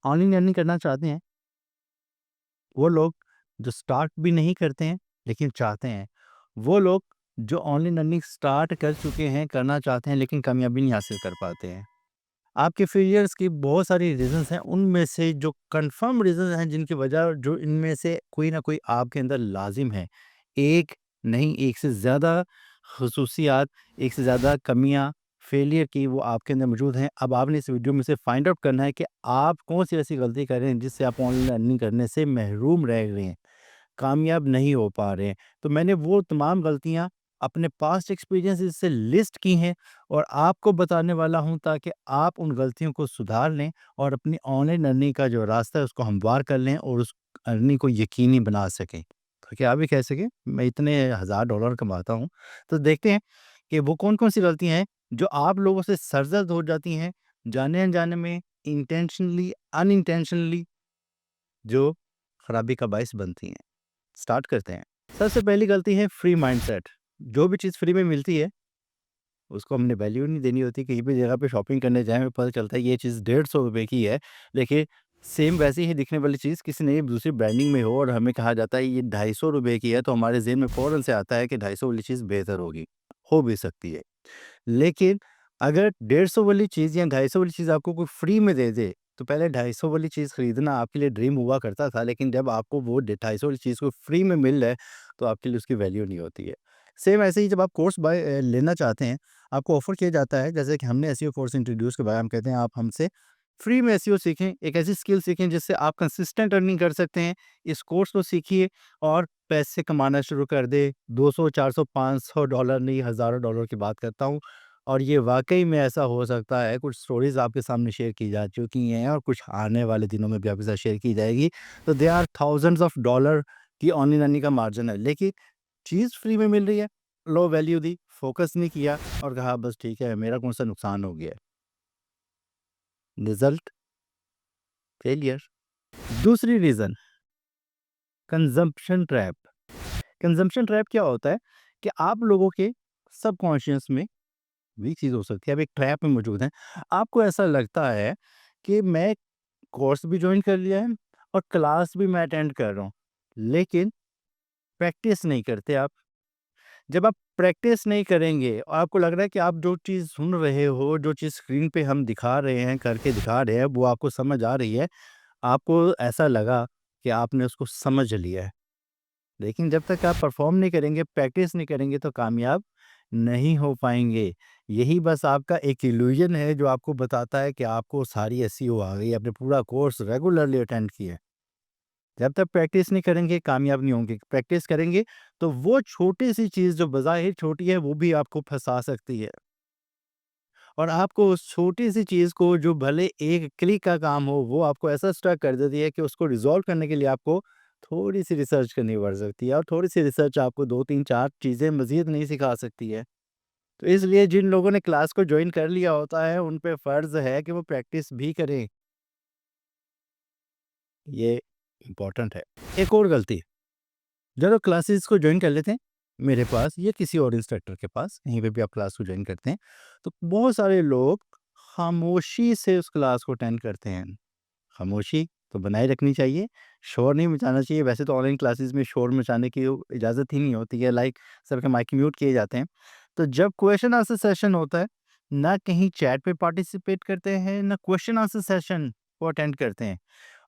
Online earning करना चाहते हैं, वो लोग जो स्टार्ट भी नहीं करते हैं लेकिन चाहते हैं, वो लोग जो ऑनलाइन अर्निंग स्टार्ट कर चुके हैं, करना चाहते हैं लेकिन कामयाबी नहीं हासिल कर पाते हैं। आपके फेलियर्स की बहुत सारी रीज़न्स हैं, उनमें से जो कन्फर्म रीज़न्स हैं जिनकी वजह जो इनमें से कोई ना कोई आपके अंदर लाज़िम है। एक नहीं, एक से ज़्यादा ख़ुसूसियात, एक से ज़्यादा कमियाँ फेलियर की वो आपके अंदर मौजूद हैं। अब आपने इस वीडियो में से फाइंड आउट करना है कि आप कौन-सी ऐसी गलती कर रहे हैं जिससे आप ऑनलाइन अर्निंग करने से महरूम रह रहे हैं, कामयाब नहीं हो पा रहे हैं। तो मैंने वो तमाम गलतियाँ अपने पास्ट एक्सपीरियंसेस से लिस्ट की हैं और आपको बताने वाला हूँ ताकि आप उन गलतियों को सुधार लें और अपनी ऑनलाइन अर्निंग का जो रास्ता है उसको हमवार कर लें और उस अर्निंग को यकीनी बना सकें। ताकि आप भी कह सकें मैं इतने $1000 कमाता हूँ। तो देखते हैं कि वो कौन-कौन सी गलतियाँ हैं जो आप लोगों से सरज़द हो जाती हैं, जाने-अनजाने में, इंटेंशनली, अनइंटेंशनली जो खराबी का बायस बनती हैं। स्टार्ट करते हैं। सबसे पहली गलती है फ्री माइंडसेट। जो भी चीज़ फ्री में मिलती है, उसको हमने वैल्यू नहीं देनी होती। कहीं भी जगह पे शॉपिंग करने जाएँ, हमें पता चलता है ये चीज़ ₹150 की है। देखिए, सेम वैसी ही दिखने वाली चीज़ किसी नई दूसरी ब्रांडिंग में हो और हमें कहा जाता है ये ₹250 की है, तो हमारे ज़हन में फ़ौरन से आता है कि 250 वाली चीज़ बेहतर होगी, हो भी सकती है। लेकिन अगर 150 वाली चीज़ या 250 वाली चीज़ आपको कोई फ्री में दे दे, तो पहले 250 वाली चीज़ खरीदना आपके लिए ड्रीम हुआ करता था, लेकिन जब आपको वो 250 वाली चीज़ को फ्री में मिल रहा है, तो आपके लिए उसकी वैल्यू नहीं होती है। सेम ऐसे ही जब आप कोर्स लेना चाहते हैं, आपको ऑफ़र किया जाता है, जैसे कि हमने एसईओ कोर्स इंट्रोड्यूस करवाया, हम कहते हैं आप हमसे फ्री में एसईओ सीखें, एक ऐसी स्किल सीखें जिससे आप कंसिस्टेंट अर्निंग कर सकते हैं। इस कोर्स को सीखिए और पैसे कमाना शुरू कर दें। 200, 400, $500 नहीं, हज़ारों डॉलर की बात करता हूँ। और ये वाक़ई में ऐसा हो सकता है, कुछ स्टोरीज़ आपके सामने शेयर की जा चुकी हैं और कुछ आने वाले दिनों में भी आपके साथ शेयर की जाएगी। तो they are thousands of dollar की ऑनलाइन अर्निंग का मार्जिन है। लेकिन चीज़ फ्री में मिल रही है, लो वैल्यू दी, फ़ोकस नहीं किया और कहा बस ठीक है, मेरा कौन-सा नुकसान हो गया है। Result failure. दूसरी reason consumption trap. Consumption trap क्या होता है कि आप लोगों के सबकॉन्शियस में भी चीज़ हो सकती है, आप एक ट्रैप में मौजूद हैं। आपको ऐसा लगता है कि मैं कोर्स भी जॉइन कर लिया है और क्लास भी मैं अटेंड कर रहा हूँ, लेकिन प्रैक्टिस नहीं करते आप। जब आप प्रैक्टिस नहीं करेंगे और आपको लग रहा है कि आप जो चीज़ सुन रहे हो, जो चीज़ स्क्रीन पे हम दिखा रहे हैं, करके दिखा रहे हैं, वो आपको समझ आ रही है, आपको ऐसा लगा कि आपने उसको समझ लिया है। लेकिन जब तक आप परफ़ॉर्म नहीं करेंगे, प्रैक्टिस नहीं करेंगे तो कामयाब नहीं हो पाएँगे। यही बस आपका एक इल्यूज़न है जो आपको बताता है कि आपको सारी एसईओ आ गई है, आपने पूरा कोर्स रेगुलरली अटेंड किया है। जब तक प्रैक्टिस नहीं करेंगे, कामयाब नहीं होंगे। प्रैक्टिस करेंगे तो वो छोटी-सी चीज़ जो बज़ाहिर छोटी है, वो भी आपको फँसा सकती है। और आपको उस छोटी-सी चीज़ को जो भले एक क्लिक का काम हो, वो आपको ऐसा स्टक कर देती है कि उसको रिज़ॉल्व करने के लिए आपको थोड़ी-सी रिसर्च करनी पड़ सकती है और थोड़ी-सी रिसर्च आपको 2, 3, 4 चीज़ें मज़ीद नहीं सिखा सकती है। तो इसलिए जिन लोगों ने क्लास को जॉइन कर लिया होता है, उन पे फ़र्ज़ है कि वो प्रैक्टिस भी करें। ये इम्पोर्टेंट है। एक और गलती, जब आप क्लासेस को जॉइन कर लेते हैं, मेरे पास या किसी और इंस्ट्रक्टर के पास, कहीं पे भी आप क्लास को जॉइन करते हैं, तो बहुत सारे लोग खामोशी से उस क्लास को अटेंड करते हैं। खामोशी तो बनाए रखनी चाहिए, शोर नहीं मचाना चाहिए। वैसे तो ऑनलाइन क्लासेस में शोर मचाने की इजाज़त ही नहीं होती है, लाइक सबके माइक म्यूट किए जाते हैं। तो जब क्वेश्चन आंसर सेशन होता है, ना कहीं चैट पे पार्टिसिपेट करते हैं, ना क्वेश्चन आंसर सेशन को अटेंड करते हैं।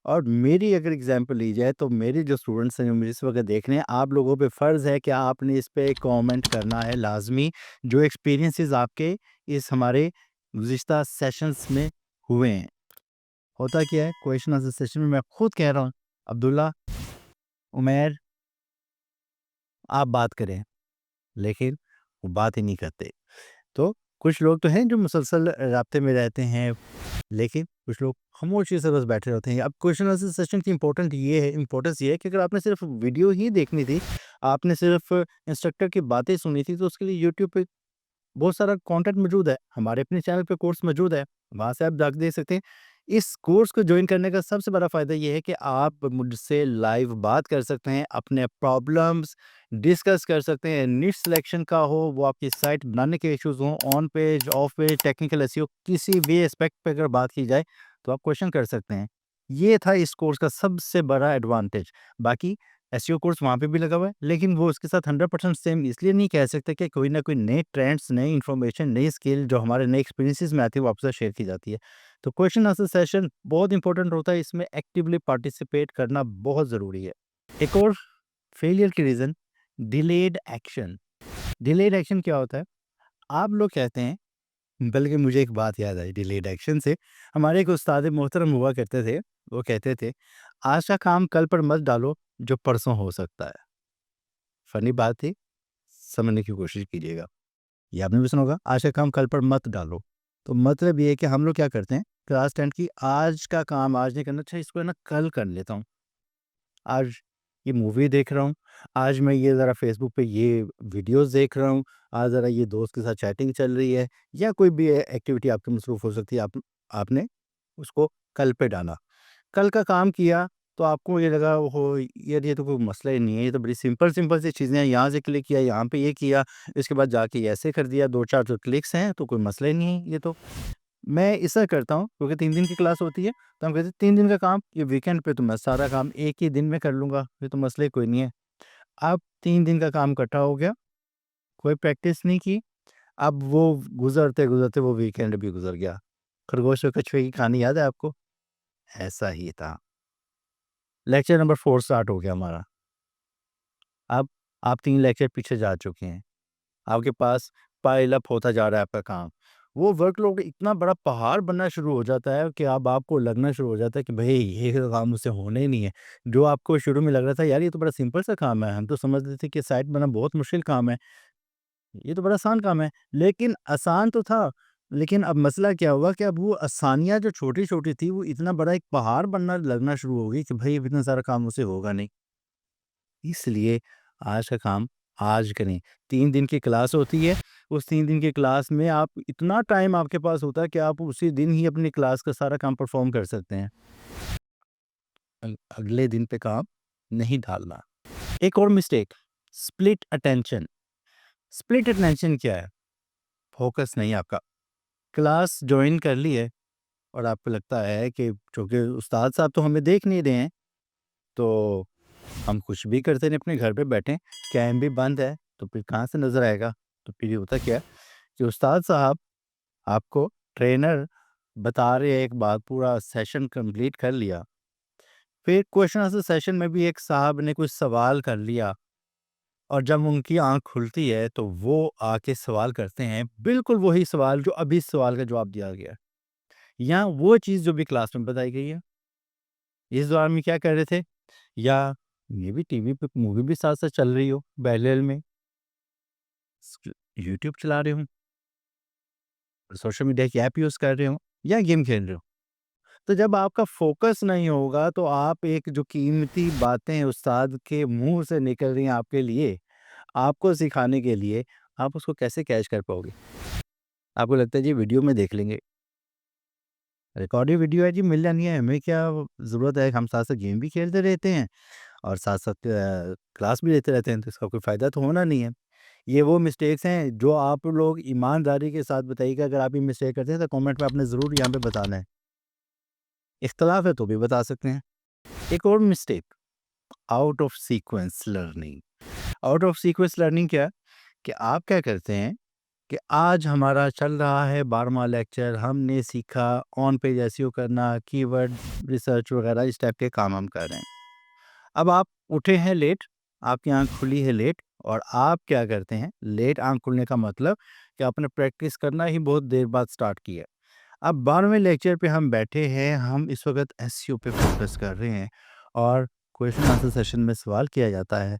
और मेरी अगर एग्जांपल ली जाए तो मेरे जो स्टूडेंट्स हैं जो मुझे इस वक्त देख रहे हैं, आप लोगों पे फ़र्ज़ है कि आपने इस पे कमेंट करना है लाज़मी, जो एक्सपीरियंसेस आपके इस हमारे गुज़िश्ता सेशंस में हुए हैं। होता क्या है, क्वेश्चन आंसर सेशन में मैं खुद कह रहा हूँ, अब्दुल्ला, उमैर, आप बात करें, लेकिन वो बात ही नहीं करते। तो कुछ लोग तो हैं जो मुसलसल राब्ते में रहते हैं, लेकिन कुछ लोग खामोशी से बस बैठे रहते हैं। अब क्वेश्चन आंसर सेशन की इम्पोर्टेंस ये है कि अगर आपने सिर्फ़ वीडियो ही देखनी थी, आपने सिर्फ़ इंस्ट्रक्टर की बातें सुनी थी, तो उसके लिए यूट्यूब पे बहुत सारा कंटेंट मौजूद है। हमारे अपने चैनल पे कोर्स मौजूद है, वहाँ से आप जाके देख सकते हैं। इस कोर्स को जॉइन करने का सबसे बड़ा फ़ायदा ये है कि आप मुझसे लाइव बात कर सकते हैं, अपने प्रॉब्लम्स डिस्कस कर सकते हैं। निश सिलेक्शन का हो, वो आपकी साइट बनाने के इश्यूज़ हों, on page, of page, technical SEO, किसी भी एस्पेक्ट पे अगर बात की जाए, तो आप क्वेश्चन कर सकते हैं। ये था इस कोर्स का सबसे बड़ा एडवांटेज। बाकी एसईओ कोर्स वहाँ पे भी लगा हुआ है, लेकिन वो उसके साथ 100% सेम इसलिए नहीं कह सकते कि कोई ना कोई नए ट्रेंड्स, नई इन्फॉर्मेशन, नई स्किल जो हमारे नए एक्सपीरियंसेस में आती है वो आपसे शेयर की जाती है। तो क्वेश्चन आंसर सेशन बहुत इंपॉर्टेंट होता है, इसमें एक्टिवली पार्टिसिपेट करना बहुत ज़रूरी है। एक और फेलियर की reason delayed action. Delayed action क्या होता है? आप लोग कहते हैं, बल्कि मुझे एक बात याद आई डिलेड एक्शन से। हमारे एक उस्ताद मोहतरम हुआ करते थे, वो कहते थे, "आज का काम कल पर मत डालो, जो परसों हो सकता है।" फ़नी बात थी, समझने की कोशिश कीजिएगा। ये आपने भी सुना होगा, "आज का काम कल पर मत डालो।" तो मतलब ये है कि हम लोग क्या करते हैं, क्लास 10 की आज का काम आज नहीं करना, अच्छा इसको है ना कल कर लेता हूँ। आज ये मूवी देख रहा हूँ, आज मैं ये ज़रा फ़ेसबुक पे ये वीडियोज़ देख रहा हूँ, आज ज़रा ये दोस्त के साथ चैटिंग चल रही है, या कोई भी एक्टिविटी आपकी मसरूफ़ हो सकती है, आपने उसको कल पे डाला। कल का काम किया तो आपको ये लगा, ओहो! यार ये तो कोई मसला ही नहीं है, ये तो बड़ी सिंपल-सिंपल सी चीज़ें हैं, यहाँ से क्लिक किया, यहाँ पे ये किया, इसके बाद जाके ये ऐसे कर दिया, 2-4 तो क्लिक्स हैं, तो कोई मसला ही नहीं है ये तो। मैं ऐसा करता हूँ क्योंकि 3 दिन की क्लास होती है, तो हम कहते हैं 3 दिन का काम, ये वीकेंड पे तो मैं सारा काम एक ही दिन में कर लूँगा, ये तो मसले कोई नहीं है। अब 3 दिन का काम इकट्ठा हो गया, कोई प्रैक्टिस नहीं की, अब वो गुज़रते-गुज़रते वो वीकेंड भी गुज़र गया। खरगोश और कछुए की कहानी याद है आपको? ऐसा ही था। लेक्चर नंबर 4 स्टार्ट हो गया हमारा। अब आप 3 लेक्चर पीछे जा चुके हैं। आपके पास पाइल अप होता जा रहा है आपका काम। वो वर्कलोड इतना बड़ा पहाड़ बनना शुरू हो जाता है कि अब आपको लगना शुरू हो जाता है कि भई ये तो काम मुझसे होना ही नहीं है। जो आपको शुरू में लग रहा था यार ये तो बड़ा सिंपल सा काम है, हम तो समझते थे कि साइट बनाना बहुत मुश्किल काम है, ये तो बड़ा आसान काम है। लेकिन आसान तो था, लेकिन अब मसला क्या हुआ कि अब वो आसानियाँ जो छोटी-छोटी थी वो इतना बड़ा एक पहाड़ बनना लगना शुरू हो गई कि भई अब इतना सारा काम मुझसे होगा नहीं। इसलिए आज का काम आज करें। 3 दिन की क्लास होती है, उस 3 दिन की क्लास में आप इतना टाइम आपके पास होता है कि आप उसी दिन ही अपनी क्लास का सारा काम परफ़ॉर्म कर सकते हैं। अगले दिन पे काम नहीं डालना। एक और mistake, split attention. Split attention क्या है? फ़ोकस नहीं आपका। क्लास जॉइन कर ली है और आपको लगता है कि चूँकि उस्ताद साहब तो हमें देख नहीं रहे हैं, तो हम कुछ भी करते नहीं, अपने घर पे बैठे, कैम भी बंद है, तो फिर कहाँ से नज़र आएगा? तो फिर ये होता क्या है कि उस्ताद साहब आपको ट्रेनर बता रहे हैं एक बात, पूरा सेशन कंप्लीट कर लिया। फिर क्वेश्चन आंसर सेशन में भी एक साहब ने कुछ सवाल कर लिया और जब उनकी आँख खुलती है, तो वो आके सवाल करते हैं, बिल्कुल वही सवाल जो अभी इस सवाल का जवाब दिया गया है, या वो चीज़ जो भी क्लास में बताई गई है। इस दौरान में क्या कर रहे थे? या ये भी टीवी पे मूवी भी साथ-साथ चल रही हो पैरेलल में, यूट्यूब चला रहे हो, सोशल मीडिया की ऐप यूज़ कर रहे हो, या गेम खेल रहे हो। तो जब आपका फ़ोकस नहीं होगा तो आप एक जो कीमती बातें उस्ताद के मुँह से निकल रही हैं आपके लिए, आपको सिखाने के लिए, आप उसको कैसे कैच कर पाओगे? आपको लगता है जी वीडियो में देख लेंगे। रिकॉर्डेड वीडियो है जी, मिल जानी है, हमें क्या ज़रूरत है, हम साथ-साथ गेम भी खेलते रहते हैं और साथ-साथ क्लास भी लेते रहते हैं, तो इसका कोई फ़ायदा तो होना नहीं है। ये वो मिस्टेक्स हैं जो आप लोग ईमानदारी के साथ बताइएगा, अगर आप ये मिस्टेक करते हैं तो कमेंट में आपने ज़रूर यहाँ पे बताना है। इख्तिलाफ है तो भी बता सकते हैं। एक और mistake, out of sequence learning. Out of sequence learning क्या है कि आप क्या करते हैं कि आज हमारा चल रहा है 12वां लेक्चर, हमने सीखा ऑन पेज एसईओ करना, कीवर्ड रिसर्च वगैरह इस टाइप के काम हम कर रहे हैं। अब आप उठे हैं लेट, आपकी आँख खुली है लेट, और आप क्या करते हैं, लेट आँख खुलने का मतलब कि आपने प्रैक्टिस करना ही बहुत देर बाद स्टार्ट किया। अब 12वें लेक्चर पे हम बैठे हैं, हम इस वक़्त एसईओ पे फ़ोकस कर रहे हैं और क्वेश्चन आंसर सेशन में सवाल किया जाता है,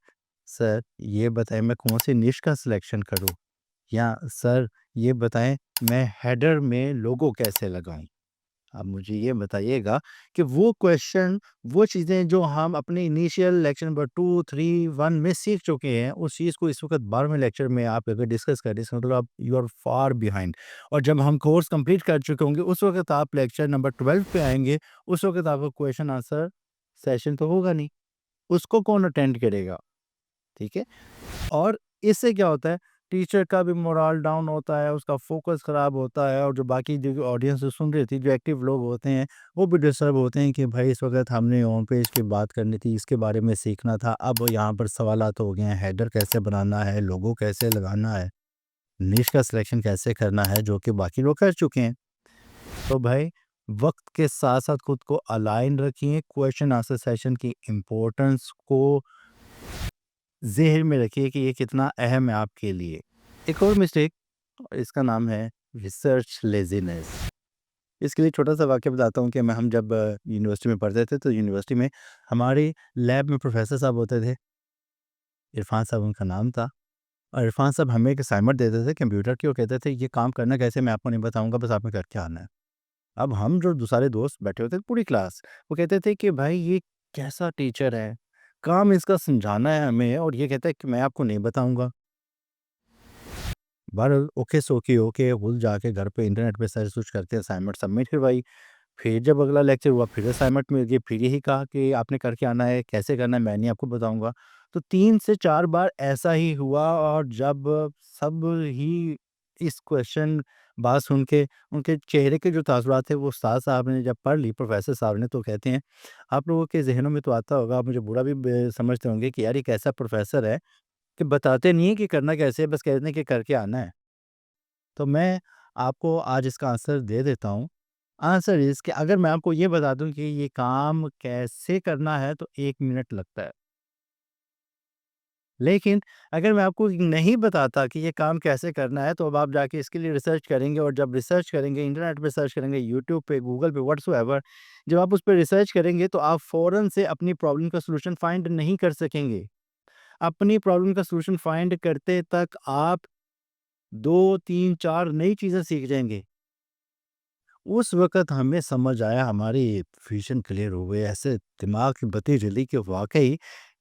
"सर, ये बताएँ मैं कौन-सी निश का सिलेक्शन करूँ?" या "सर, ये बताएँ मैं हेडर में लोगो कैसे लगाऊँ?" अब मुझे ये बताइएगा कि वो क्वेश्चन, वो चीज़ें जो हम अपने इनिशियल लेक्चर नंबर 2, 3, 1 में सीख चुके हैं, उस चीज़ को इस वक़्त 12वें लेक्चर में आप अगर डिस्कस करें, इसका मतलब आप यू आर फार बिहाइंड। और जब हम कोर्स कंप्लीट कर चुके होंगे, उस वक़्त आप लेक्चर नंबर 12 पे आएँगे, उस वक़्त आपका क्वेश्चन आंसर सेशन तो होगा नहीं, उसको कौन अटेंड करेगा, ठीक है? और इससे क्या होता है, टीचर का भी मोरल डाउन होता है, उसका फ़ोकस ख़राब होता है और जो बाकी जो ऑडियंस सुन रही थी, जो एक्टिव लोग होते हैं, वो भी डिस्टर्ब होते हैं कि भाई इस वक़्त हमने होम पेज की बात करनी थी, इसके बारे में सीखना था। अब यहाँ पर सवालात हो गए हैं, हेडर कैसे बनाना है, लोगो कैसे लगाना है, निश का सिलेक्शन कैसे करना है, जो कि बाकी लोग कर चुके हैं। तो भाई वक़्त के साथ-साथ खुद को अलाइन रखिए, क्वेश्चन आंसर सेशन की इम्पोर्टेंस को ज़हन में रखिए कि ये कितना अहम है आपके लिए। एक और मिस्टेक, इसका नाम है रिसर्च लेज़ीनेस। इसके लिए छोटा-सा वाक़या बताता हूँ कि हम जब यूनिवर्सिटी में पढ़ते थे, तो यूनिवर्सिटी में हमारी लैब में प्रोफ़ेसर साहब होते थे, इरफ़ान साहब उनका नाम था। और इरफ़ान साहब हमें एक असाइनमेंट देते थे कंप्यूटर की और कहते थे, "ये काम करना कैसे है मैं आपको नहीं बताऊँगा, बस आपने करके आना है।" अब हम जो सारे दोस्त बैठे होते थे पूरी क्लास, वो कहते थे कि भाई ये कैसा टीचर है, काम इसका समझाना है हमें और ये कहता है कि मैं आपको नहीं बताऊँगा। बहरहाल ओके सो के ओके खुद जाके घर पे इंटरनेट पे सर्च वर्च करके असाइनमेंट सबमिट करवाई। फिर जब अगला लेक्चर हुआ फिर असाइनमेंट मिल गई, फिर यही कहा कि आपने करके आना है, कैसे करना है मैं नहीं आपको बताऊँगा। तो 3 से 4 बार ऐसा ही हुआ और जब सब ही इस क्वेश्चन बात सुन के उनके चेहरे के जो तासुरात थे वो उस्ताद साहब ने जब पढ़ ली प्रोफ़ेसर साहब ने तो कहते हैं, आप लोगों के ज़हनों में तो आता होगा, आप मुझे बुरा भी समझते होंगे कि यार ये कैसा प्रोफ़ेसर है कि बताते नहीं है कि करना कैसे है, बस कहते हैं कि करके आना है। तो मैं आपको आज इसका आंसर दे देता हूँ। आंसर इज़ कि अगर मैं आपको ये बता दूँ कि ये काम कैसे करना है तो 1 मिनट लगता है। लेकिन अगर मैं आपको नहीं बताता कि ये काम कैसे करना है तो अब आप जाके इसके लिए रिसर्च करेंगे और जब रिसर्च करेंगे, इंटरनेट पे सर्च करेंगे, यूट्यूब पे, गूगल पे, व्हाट्सएवर जब आप उस पे रिसर्च करेंगे तो आप फ़ौरन से अपनी प्रॉब्लम का सॉल्यूशन फाइंड नहीं कर सकेंगे। अपनी प्रॉब्लम का सॉल्यूशन फाइंड करते तक आप 2, 3, 4 नई चीज़ें सीख जाएँगे। उस वक़्त हमें समझ आया, हमारी विज़न क्लियर हो गई, ऐसे दिमाग की बत्ती जली कि वाक़ई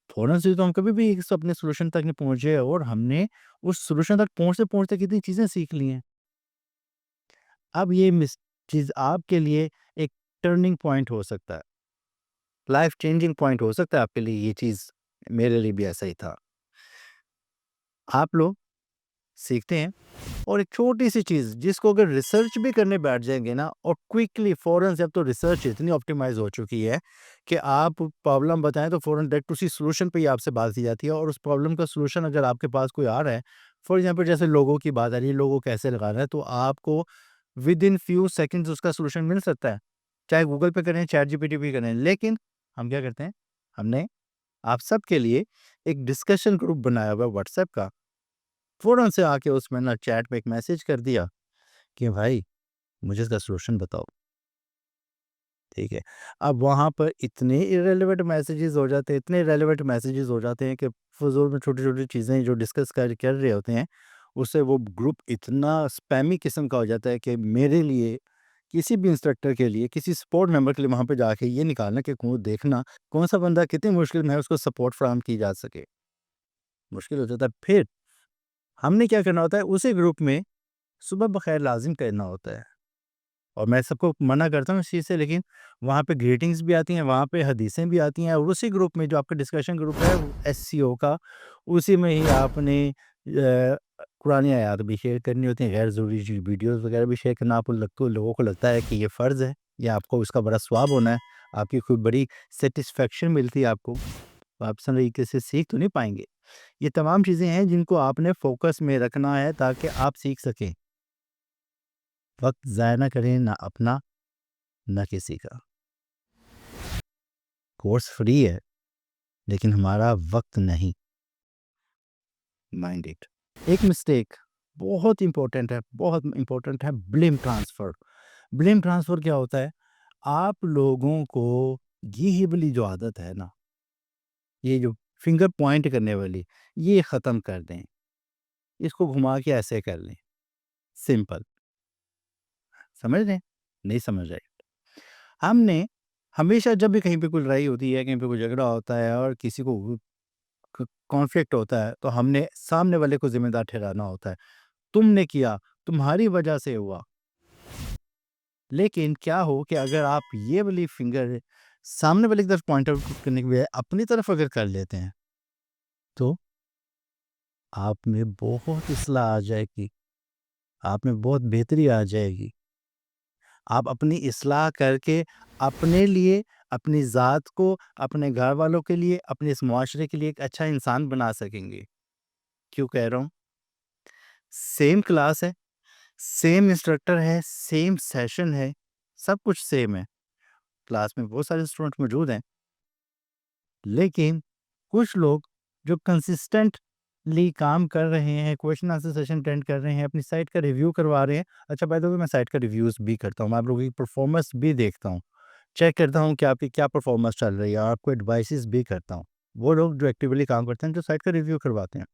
फ़ौरन से तो हम कभी भी इस अपने सॉल्यूशन तक नहीं पहुँचे और हमने उस सॉल्यूशन तक पहुँचते-पहुँचते कितनी चीज़ें सीख ली हैं। अब ये चीज़ आपके लिए एक टर्निंग पॉइंट हो सकता है, लाइफ़ चेंजिंग पॉइंट हो सकता है आपके लिए ये चीज़, मेरे लिए भी ऐसा ही था। आप लोग सीखते हैं और एक छोटी-सी चीज़ जिसको अगर रिसर्च भी करने बैठ जाएँगे ना और क्विकली फ़ौरन से, अब तो रिसर्च इतनी ऑप्टिमाइज़ हो चुकी है कि आप प्रॉब्लम बताएँ तो फ़ौरन डायरेक्ट उसी सॉल्यूशन पे ही आपसे बात की जाती है और उस प्रॉब्लम का सॉल्यूशन अगर आपके पास कोई आ रहा है, फॉर एग्ज़ाम्पल जैसे लोगो की बात आ रही है, लोगो कैसे लगाना है, तो आपको विदिन फ्यू सेकंड्स उसका सॉल्यूशन मिल सकता है। चाहे गूगल पे करें, चैट जीपीटी पे करें। लेकिन हम क्या करते हैं, हमने आप सबके लिए एक डिस्कशन ग्रुप बनाया हुआ है व्हाट्सएप का। फ़ौरन से आके उसमें ना चैट में एक मैसेज कर दिया कि भाई मुझे इसका सॉल्यूशन बताओ, ठीक है? अब वहाँ पर इतने इर्रेलेवेंट मैसेजेस हो जाते हैं, इतने इर्रेलेवेंट मैसेजेस हो जाते हैं कि फ़िज़ूल में छोटी-छोटी चीज़ें जो डिस्कस कर कर रहे होते हैं, उससे वो ग्रुप इतना स्पैमी किस्म का हो जाता है कि मेरे लिए, किसी भी इंस्ट्रक्टर के लिए, किसी सपोर्ट मेंबर के लिए वहाँ पे जाके ये निकालना कि देखना कौन-सा बंदा कितनी मुश्किल में है, उसको सपोर्ट फराहम की जा सके, मुश्किल हो जाता है। फिर हमने क्या करना होता है, उसी ग्रुप में सुबह बख़ैर लाज़िम कहना होता है। और मैं सबको मना करता हूँ इस चीज़ से, लेकिन वहाँ पे ग्रीटिंग्स भी आती हैं, वहाँ पे हदीसें भी आती हैं और उसी ग्रुप में जो आपका डिस्कशन ग्रुप है एससीओ का, उसी में ही आपने कुरानी आयात भी शेयर करनी होती हैं, गैर ज़रूरी वीडियोज़ वगैरह भी शेयर करना, आपको लोगों को लगता है कि ये फ़र्ज़ है या आपको इसका बड़ा सवाब होना है, आपकी कोई बड़ी सैटिस्फैक्शन मिलती है आपको, तो आप सही तरीके से सीख तो नहीं पाएँगे। ये तमाम चीज़ें हैं जिनको आपने फ़ोकस में रखना है ताकि आप सीख सकें। वक़्त ज़ाया ना करें, ना अपना, ना किसी का। कोर्स फ्री है, लेकिन हमारा वक़्त नहीं, माइंड इट। एक मिस्टेक बहुत इम्पोर्टेंट है, ब्लेम ट्रांसफ़र। ब्लेम ट्रांसफ़र क्या होता है? आप लोगों को ये वाली जो आदत है ना, ये जो फिंगर पॉइंट करने वाली, ये ख़त्म कर दें। इसको घुमा के ऐसे कर लें, सिंपल। समझ रहे हैं? नहीं समझ रहे? हमने हमेशा जब भी कहीं पे कोई लड़ाई होती है, कहीं पे कोई झगड़ा होता है और किसी को कॉन्फ्लिक्ट होता है तो हमने सामने वाले को जिम्मेदार ठहराना होता है। तुमने किया, तुम्हारी वजह से हुआ। लेकिन क्या हो कि अगर आप ये वाली फिंगर सामने वाले की तरफ पॉइंट आउट करने के बजाय अपनी तरफ अगर कर लेते हैं तो आप में बहुत इस्लाह आ जाएगी, आप में बहुत बेहतरी आ जाएगी। आप अपनी इस्लाह करके अपने लिए, अपनी ज़ात को, अपने घर वालों के लिए, अपने इस मुआशरे के लिए एक अच्छा इंसान बना सकेंगे। क्यों कह रहा हूँ? सेम क्लास है, सेम इंस्ट्रक्टर है, सेम सेशन है, सब कुछ सेम है। क्लास में बहुत सारे स्टूडेंट मौजूद हैं, लेकिन कुछ लोग जो कंसिस्टेंटली काम कर रहे हैं, क्वेश्चन आंसर सेशन अटेंड कर रहे हैं, अपनी साइट का रिव्यू करवा रहे हैं। अच्छा, बाय द वे मैं साइट का रिव्यूज़ भी करता हूँ, मैं आप लोगों की परफॉर्मेंस भी देखता हूँ, चेक करता हूँ कि आपकी क्या परफॉर्मेंस चल रही है, और आपको एडवाइसेस भी करता हूँ। वो लोग जो एक्टिवली काम करते हैं, जो साइट का रिव्यू करवाते हैं।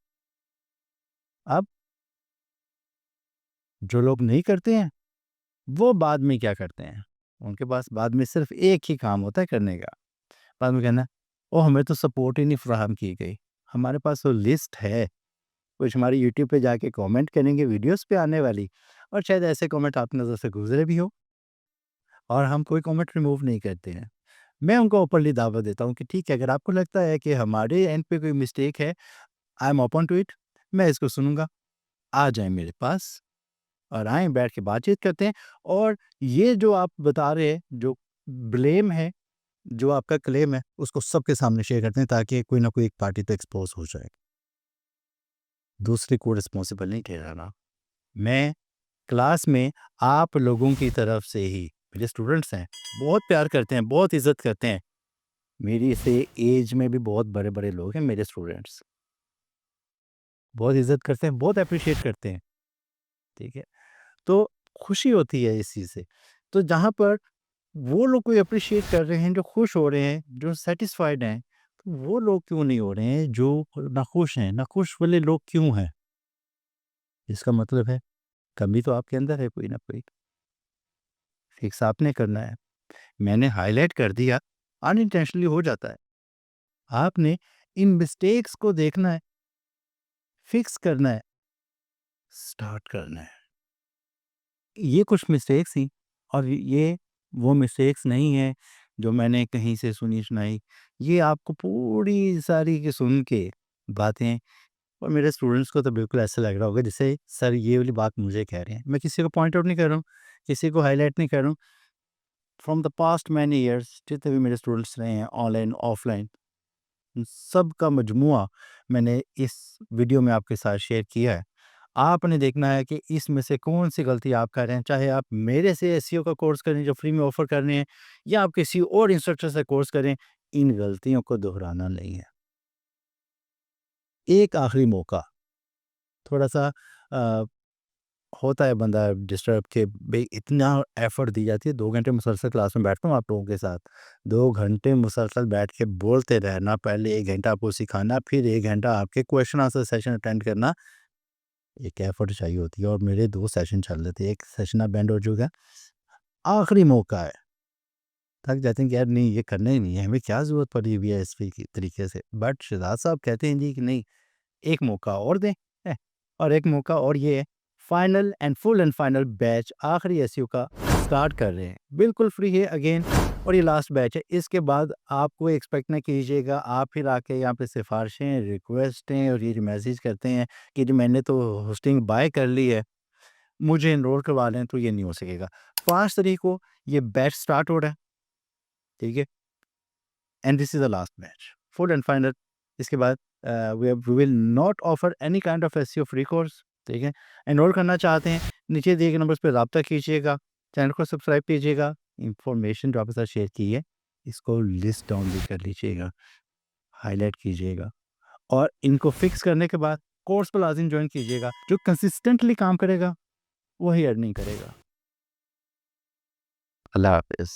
अब जो लोग नहीं करते हैं, वो बाद में क्या करते हैं? उनके पास बाद में सिर्फ़ एक ही काम होता है करने का। बाद में कहना, "ओह! हमें तो सपोर्ट ही नहीं फ़राहम की गई।" हमारे पास वो लिस्ट है, कुछ हमारे यूट्यूब पे जाके कमेंट करेंगे वीडियोज़ पे आने वाली, और शायद ऐसे कमेंट आपकी नज़र से गुज़रे भी हो, और हम कोई कमेंट रिमूव नहीं करते हैं। मैं उनको ओपनली दावत देता हूँ कि ठीक है, अगर आपको लगता है कि हमारे एंड पे कोई मिस्टेक है, I am open to it, मैं इसको सुनूँगा। आ जाएँ मेरे पास और आएँ, बैठ के बातचीत करते हैं, और ये जो आप बता रहे हैं, जो ब्लेम है, जो आपका क्लेम है, उसको सबके सामने शेयर करते हैं, ताकि कोई ना कोई एक पार्टी तो एक्सपोज़ हो जाए। दूसरे को रिस्पॉन्सिबल नहीं ठहराना। मैं क्लास में आप लोगों की तरफ से ही, मेरे स्टूडेंट्स हैं, बहुत प्यार करते हैं, बहुत इज़्ज़त करते हैं। मेरी से एज में भी बहुत बड़े-बड़े लोग हैं मेरे स्टूडेंट्स। बहुत इज़्ज़त करते हैं, बहुत एप्रिशिएट करते हैं, ठीक है? तो खुशी होती है इस चीज़ से। तो जहाँ पर वो लोग कोई एप्रिशिएट कर रहे हैं, जो खुश हो रहे हैं, जो सैटिस्फाइड हैं, तो वो लोग क्यों नहीं हो रहे हैं जो नाखुश हैं? नाखुश वाले लोग क्यों हैं? इसका मतलब है, कमी तो आपके अंदर है कोई ना कोई, फिक्स आपने करना है। मैंने हाइलाइट कर दिया, अनइंटेंशनली हो जाता है। आपने इन मिस्टेक्स को देखना है, फिक्स करना है, स्टार्ट करना है। ये कुछ मिस्टेक्स थी, और ये वो मिस्टेक्स नहीं है जो मैंने कहीं से सुनी-सुनाई। ये आपको पूरी सारी की सुन के बातें, और मेरे स्टूडेंट्स को तो बिल्कुल ऐसा लग रहा होगा जैसे सर ये वाली बात मुझे कह रहे हैं। मैं किसी को पॉइंट आउट नहीं कर रहा हूँ, किसी को हाइलाइट नहीं कर रहा हूँ। From the past many years जितने भी मेरे स्टूडेंट्स रहे हैं, ऑनलाइन, ऑफलाइन, उन सब का मजमुआ मैंने इस वीडियो में आपके साथ शेयर किया है। आपने देखना है कि इसमें से कौन-सी गलती आप कर रहे हैं, चाहे आप मेरे से एसईओ का कोर्स करें जो फ्री में ऑफ़र कर रहे हैं, या आप किसी और इंस्ट्रक्टर से कोर्स करें, इन गलतियों को दोहराना नहीं है। एक आखिरी मौका, थोड़ा-सा अ, होता है बंदा डिस्टर्ब के भई इतना एफ़र्ट दी जाती है, 2 घंटे मुसलसल क्लास में बैठता हूँ आप लोगों के साथ। 2 घंटे मुसलसल बैठ के बोलते रहना, पहले 1 घंटा आपको सिखाना, फिर 1 घंटा आपके क्वेश्चन आंसर सेशन अटेंड करना, एक एफ़र्ट चाहिए होती है, और मेरे 2 सेशन चल रहे थे, 1 सेशन अब एंड हो चुका है, आखिरी मौका है। थक जाते हैं कि यार नहीं, ये करना ही नहीं है, हमें क्या ज़रूरत पड़ी हुई है इस तरीके से। बट शहज़ाद साहब कहते हैं जी कि नहीं, एक मौका और दें, हैं? और एक मौका और ये है, final and full and final batch आखिरी एसईओ का स्टार्ट कर रहे हैं। बिल्कुल फ्री है अगेन, और ये लास्ट बैच है। इसके बाद आप कोई एक्सपेक्ट ना कीजिएगा, आप फिर आके यहाँ पे सिफ़ारिशें, रिक्वेस्टें और ये जो मैसेज करते हैं कि जी मैंने तो होस्टिंग बाय कर ली है, मुझे एनरोल करवा लें, तो ये नहीं हो सकेगा। 5 तारीख को ये बैच स्टार्ट हो रहा है, ठीक है? And this is the last batch, full and final. इसके बाद we will not offer any kind of SEO free course, ठीक है? एनरोल करना चाहते हैं, नीचे दिए गए नंबर्स पे राब्ता कीजिएगा, चैनल को सब्सक्राइब कीजिएगा, इन्फॉर्मेशन जो आपके साथ शेयर की है, इसको लिस्ट डाउन भी कर लीजिएगा, हाइलाइट कीजिएगा, और इनको फिक्स करने के बाद कोर्स पर लाज़िम जॉइन कीजिएगा। जो कंसिस्टेंटली काम करेगा, वही अर्निंग करेगा। अल्लाह हाफ़िज़।